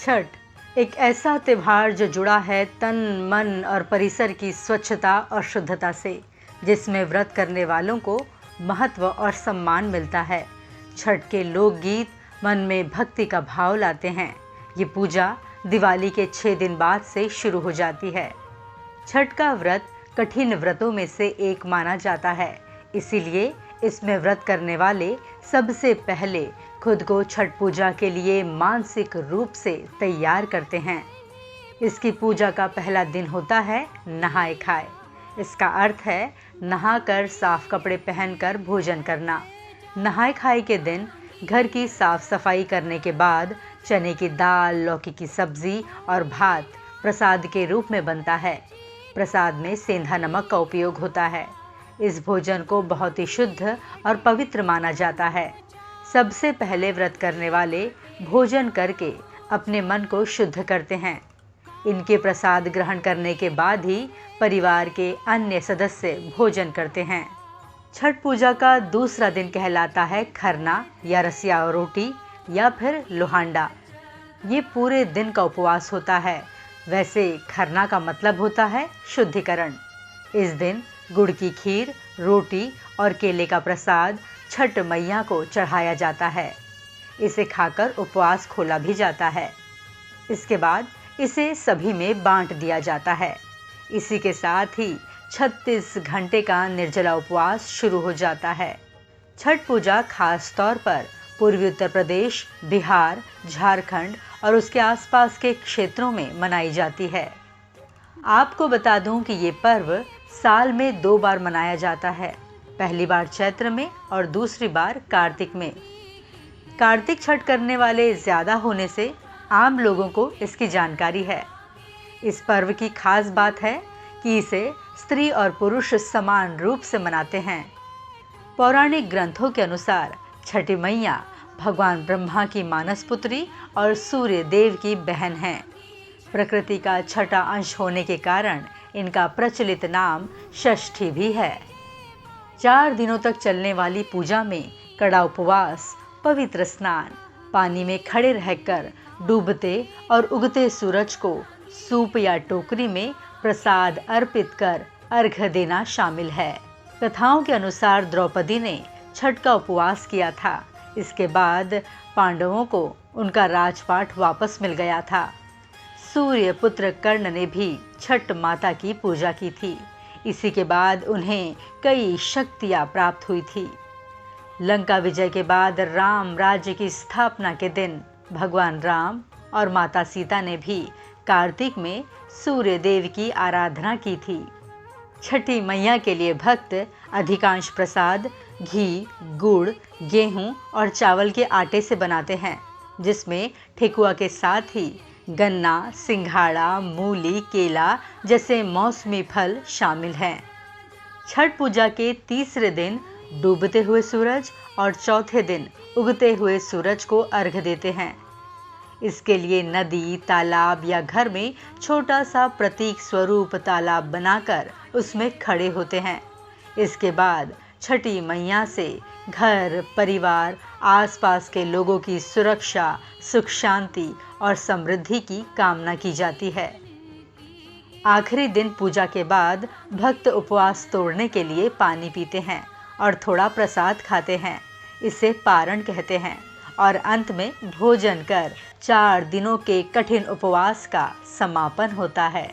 छठ एक ऐसा त्योहार जो जुड़ा है तन, मन और परिसर की स्वच्छता और शुद्धता से, जिसमें व्रत करने वालों को महत्व और सम्मान मिलता है। छठ के लोकगीत मन में भक्ति का भाव लाते हैं। ये पूजा दिवाली के 6 दिन बाद से शुरू हो जाती है। छठ का व्रत कठिन व्रतों में से एक माना जाता है, इसीलिए इसमें व्रत करने वाले सबसे पहले खुद को छठ पूजा के लिए मानसिक रूप से तैयार करते हैं। इसकी पूजा का पहला दिन होता है नहाए खाए। इसका अर्थ है नहाकर साफ कपड़े पहनकर भोजन करना। नहाए खाए के दिन घर की साफ सफाई करने के बाद चने की दाल, लौकी की सब्जी और भात प्रसाद के रूप में बनता है। प्रसाद में सेंधा नमक का उपयोग होता है। इस भोजन को बहुत ही शुद्ध और पवित्र माना जाता है। सबसे पहले व्रत करने वाले भोजन करके अपने मन को शुद्ध करते हैं। इनके प्रसाद ग्रहण करने के बाद ही परिवार के अन्य सदस्य भोजन करते हैं। छठ पूजा का दूसरा दिन कहलाता है खरना या रसिया रोटी या फिर लोहांडा। ये पूरे दिन का उपवास होता है। वैसे खरना का मतलब होता है शुद्धिकरण। इस दिन गुड़ की खीर, रोटी और केले का प्रसाद छठ मैया को चढ़ाया जाता है। इसे खाकर उपवास खोला भी जाता है। इसके बाद इसे सभी में बांट दिया जाता है। इसी के साथ ही 36 घंटे का निर्जला उपवास शुरू हो जाता है। छठ पूजा खास तौर पर पूर्वी उत्तर प्रदेश, बिहार, झारखंड और उसके आसपास के क्षेत्रों में मनाई जाती है। आपको बता दूं कि ये पर्व साल में 2 बार मनाया जाता है। पहली बार चैत्र में और दूसरी बार कार्तिक में। कार्तिक छठ करने वाले ज़्यादा होने से आम लोगों को इसकी जानकारी है। इस पर्व की खास बात है कि इसे स्त्री और पुरुष समान रूप से मनाते हैं। पौराणिक ग्रंथों के अनुसार छठी मैया भगवान ब्रह्मा की मानस पुत्री और सूर्य देव की बहन हैं। प्रकृति का छठा अंश होने के कारण इनका प्रचलित नाम षष्ठी भी है। 4 दिनों तक चलने वाली पूजा में कड़ा उपवास, पवित्र स्नान, पानी में खड़े रहकर डूबते और उगते सूरज को सूप या टोकरी में प्रसाद अर्पित कर अर्घ्य देना शामिल है। कथाओं के अनुसार द्रौपदी ने छठ का उपवास किया था। इसके बाद पांडवों को उनका राजपाट वापस मिल गया था। सूर्य पुत्र कर्ण ने भी छठ माता की पूजा की थी। इसी के बाद उन्हें कई शक्तियाँ प्राप्त हुई थी। लंका विजय के बाद राम राज्य की स्थापना के दिन भगवान राम और माता सीता ने भी कार्तिक में सूर्य देव की आराधना की थी। छठी मैया के लिए भक्त अधिकांश प्रसाद घी, गुड़, गेहूं और चावल के आटे से बनाते हैं, जिसमें ठेकुआ के साथ ही गन्ना, सिंघाड़ा, मूली, केला जैसे मौसमी फल शामिल हैं। छठ पूजा के तीसरे दिन डूबते हुए सूरज और चौथे दिन उगते हुए सूरज को अर्घ्य देते हैं। इसके लिए नदी, तालाब या घर में छोटा सा प्रतीक स्वरूप तालाब बनाकर उसमें खड़े होते हैं। इसके बाद छठी मैया से घर, परिवार, आसपास के लोगों की सुरक्षा, सुख शांति और समृद्धि की कामना की जाती है। आखिरी दिन पूजा के बाद भक्त उपवास तोड़ने के लिए पानी पीते हैं और थोड़ा प्रसाद खाते हैं। इसे पारण कहते हैं और अंत में भोजन कर 4 दिनों के कठिन उपवास का समापन होता है।